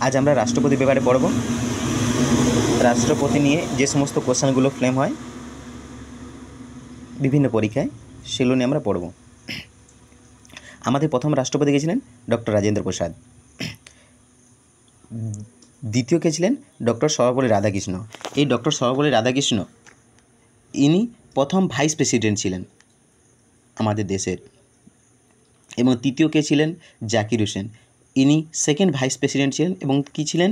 আজ আমরা রাষ্ট্রপতির ব্যাপারে পড়ব। রাষ্ট্রপতি নিয়ে যে সমস্ত কোশ্চেনগুলো ফ্লেম হয় বিভিন্ন পরীক্ষায়, সেগুলো নিয়ে আমরা পড়ব। আমাদের প্রথম রাষ্ট্রপতি কে ছিলেন? ডক্টর রাজেন্দ্র প্রসাদ। দ্বিতীয় কে ছিলেন? ডক্টর সর্বপল্লী রাধাকৃষ্ণ। এই ডক্টর সর্বপল্লী রাধাকৃষ্ণ ইনি প্রথম ভাইস প্রেসিডেন্ট ছিলেন আমাদের দেশের। এবং তৃতীয় কে ছিলেন? জাকির হোসেন। ইনি সেকেন্ড ভাইস প্রেসিডেন্ট ছিলেন এবং কী ছিলেন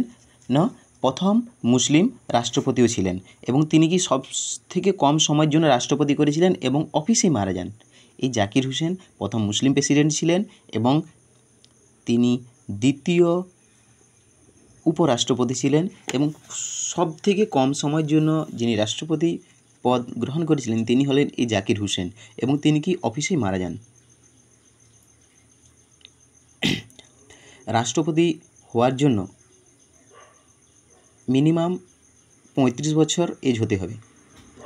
না প্রথম মুসলিম রাষ্ট্রপতিও ছিলেন। এবং তিনি কি সব থেকে কম সময়ের জন্য রাষ্ট্রপতি করেছিলেন এবং অফিসেই মারা যান। এই জাকির হোসেন প্রথম মুসলিম প্রেসিডেন্ট ছিলেন এবং তিনি দ্বিতীয় উপরাষ্ট্রপতি ছিলেন এবং সব থেকে কম সময়ের জন্য যিনি রাষ্ট্রপতি পদ গ্রহণ করেছিলেন তিনি হলেন এই জাকির হোসেন এবং তিনি কি অফিসেই মারা যান। রাষ্ট্রপতি হওয়ার জন্য মিনিমাম 35 বছর এজ হতে হবে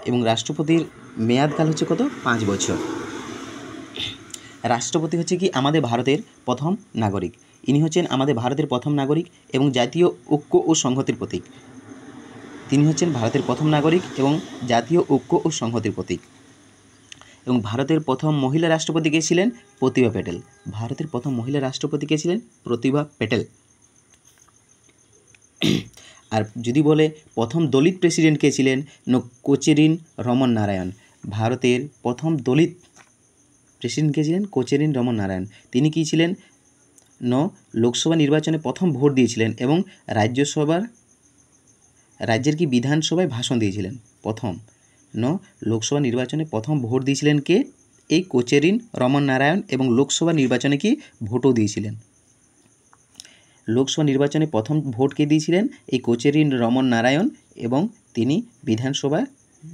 এবং রাষ্ট্রপতির মেয়াদকাল হচ্ছে কত? 5 বছর। রাষ্ট্রপতি হচ্ছে কি আমাদের ভারতের প্রথম নাগরিক। ইনি হচ্ছেন আমাদের ভারতের প্রথম নাগরিক এবং জাতীয় ঐক্য ও সংহতির প্রতীক। তিনি হচ্ছেন ভারতের প্রথম নাগরিক এবং জাতীয় ঐক্য ও সংহতির প্রতীক। এবং ভারতের প্রথম মহিলা রাষ্ট্রপতি কে ছিলেন? প্রতিভা প্যাটেল। ভারতের প্রথম মহিলা রাষ্ট্রপতি কে ছিলেন? প্রতিভা প্যাটেল। আর যদি বলে প্রথম দলিত প্রেসিডেন্ট কে ছিলেন? কোচেরিন রমন নারায়ণ। ভারতের প্রথম দলিত প্রেসিডেন্ট কে ছিলেন? কোচেরিন রমন নারায়ণ। তিনি কী ছিলেন? লোকসভা নির্বাচনে প্রথম ভোট দিয়েছিলেন এবং রাজ্যের কি বিধানসভায় ভাষণ দিয়েছিলেন প্রথম। লোকসভা নির্বাচনে প্রথম ভোট দিয়েছিলেন কে? এই কোচেরিন রমন নারায়ণ এবং লোকসভা নির্বাচনে কি ভোটও দিয়েছিলেন। লোকসভা নির্বাচনে প্রথম ভোট কে দিয়েছিলেন? এই কোচেরিন রমন নারায়ণ এবং তিনি বিধানসভায়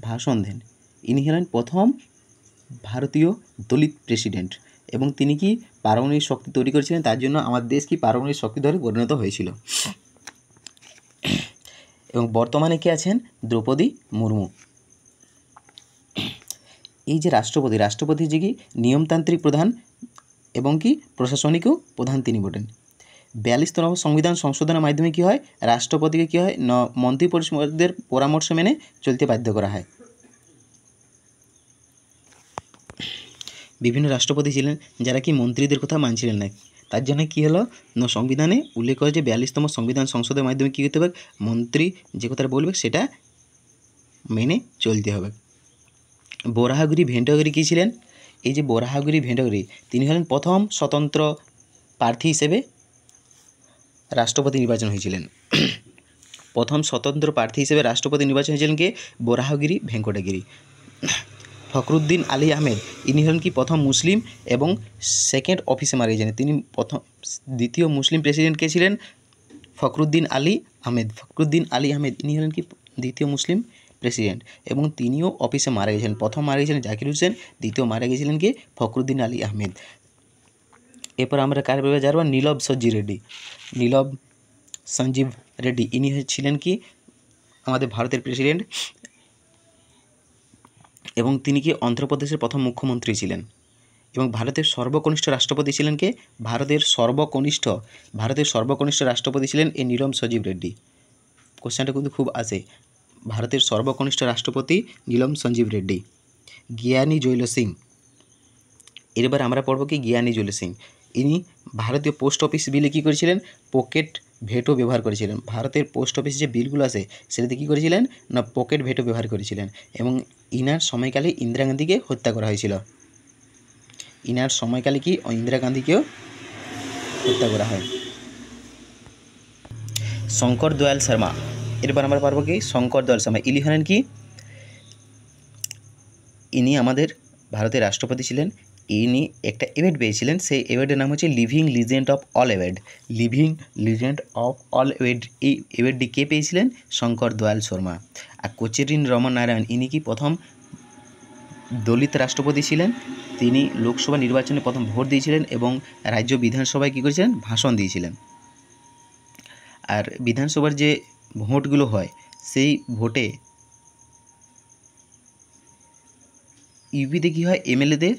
ভাষণ দেন। ইনি হলেন প্রথম ভারতীয় দলিত প্রেসিডেন্ট এবং তিনি কি পারমাণবিক শক্তি তৈরি করেছিলেন, তার জন্য আমার দেশ কি পারমাণবিক শক্তিধরে পরিণত হয়েছিল। এবং বর্তমানে কে আছেন? দ্রৌপদী মুর্মু। এই যে রাষ্ট্রপতি যে কি নিয়মতান্ত্রিক প্রধান এবং কি প্রশাসনিকও প্রধান তিনি বটেন। 42তম সংবিধান সংশোধনের মাধ্যমে কী হয়? রাষ্ট্রপতিকে কী হয়? মন্ত্রিপরিষদের পরামর্শ মেনে চলতে বাধ্য করা হয়। বিভিন্ন রাষ্ট্রপতি ছিলেন যারা কি মন্ত্রীদের কথা মানছিলেন না, তার জন্য কী হলো? সংবিধানে উল্লেখ করে যে 42তম সংবিধান সংশোধনের মাধ্যমে কী হতে হবে? মন্ত্রী যে কথাটা বলবে সেটা মেনে চলতে হবে। বরাহগিরি ভেন্টগিরি কী ছিলেন? এই যে বরাহগিরি ভেন্টগিরি তিনি হলেন প্রথম স্বতন্ত্র প্রার্থী হিসেবে রাষ্ট্রপতি নির্বাচন হয়েছিলেন। প্রথম স্বতন্ত্র প্রার্থী হিসেবে রাষ্ট্রপতি নির্বাচন হয়েছিলেন কে? বরাহগিরি ভেঙ্কটগিরি। ফখরুদ্দিন আলী আহমেদ ইনি হলেন কি প্রথম মুসলিম এবং সেকেন্ড অফিসে মারা গিয়েছেন। তিনি দ্বিতীয় মুসলিম প্রেসিডেন্ট কে ছিলেন? ফখরুদ্দিন আলী আহমেদ ইনি হলেন কি দ্বিতীয় মুসলিম প্রেসিডেন্ট এবং তিনিও অফিসে মারা গেছিলেন। প্রথম মারা গেছিলেন জাকির হোসেন, দ্বিতীয় মারা গেছিলেন কে? ফখরুদ্দিন আলী আহমেদ। এরপর আমরা কার ব্যাপারে জানবো? নীলব সঞ্জীব রেড্ডি ইনি ছিলেন কি আমাদের ভারতের প্রেসিডেন্ট এবং তিনি কি অন্ধ্রপ্রদেশের প্রথম মুখ্যমন্ত্রী ছিলেন। এবং ভারতের সর্বকনিষ্ঠ রাষ্ট্রপতি ছিলেন কে? ভারতের সর্বকনিষ্ঠ রাষ্ট্রপতি ছিলেন এই নীলম সঞ্জীব রেড্ডি। কোশ্চেনটা কিন্তু খুব আসে। ভারতের সর্বকনিষ্ঠ রাষ্ট্রপতি নীলম সঞ্জীব রেড্ডি। জ্ঞানী জৈল সিং। এরপর আমরা পড়ব কি জ্ঞানী জৈল সিং। ইনি ভারতীয় পোস্ট অফিস বিলে কী করেছিলেন? পকেট ভেটো ব্যবহার করেছিলেন। ভারতের পোস্ট অফিস যে বিলগুলো আছে সেটাতে কী করেছিলেন? না পকেট ভেটো ব্যবহার করেছিলেন এবং ইনার সময়কালে ইন্দিরা গান্ধীকে হত্যা করা হয়েছিল। ইনার সময়কালে কি ইন্দিরা গান্ধীকেও হত্যা করা হয়। শঙ্কর দয়াল শর্মা। এরপর আমরা পারবো কি শঙ্কর দয়াল শর্মা। ইনি হলেন কি ইনি আমাদের ভারতের রাষ্ট্রপতি ছিলেন। ইনি একটা অ্যাওয়ার্ড পেয়েছিলেন, সেই অ্যাওয়ার্ডের নাম হচ্ছে living legend of all award. এই অ্যাওয়ার্ডটি কে পেয়েছিলেন? শঙ্কর দয়াল শর্মা। আর কোচেরিন রমন নারায়ণ ইনি কি প্রথম দলিত রাষ্ট্রপতি ছিলেন। তিনি লোকসভা নির্বাচনে প্রথম ভোট দিয়েছিলেন এবং রাজ্য বিধানসভায় কী করেছিলেন? ভাষণ দিয়েছিলেন। আর বিধানসভার যে ভোটগুলো হয় সেই ভোটে ইউপিতে কী হয়? এমএলএদের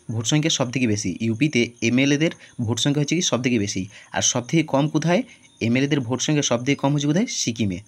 ভোট সংখ্যা সবথেকে বেশি, ইউপিতে এমএলএদের ভোট সংখ্যা হচ্ছে কি সবথেকে বেশি। আর সবথেকে কম কোথায়? এমএলএদের ভোট সংখ্যা সবথেকে কম হচ্ছে কোথায়? সিকিমে।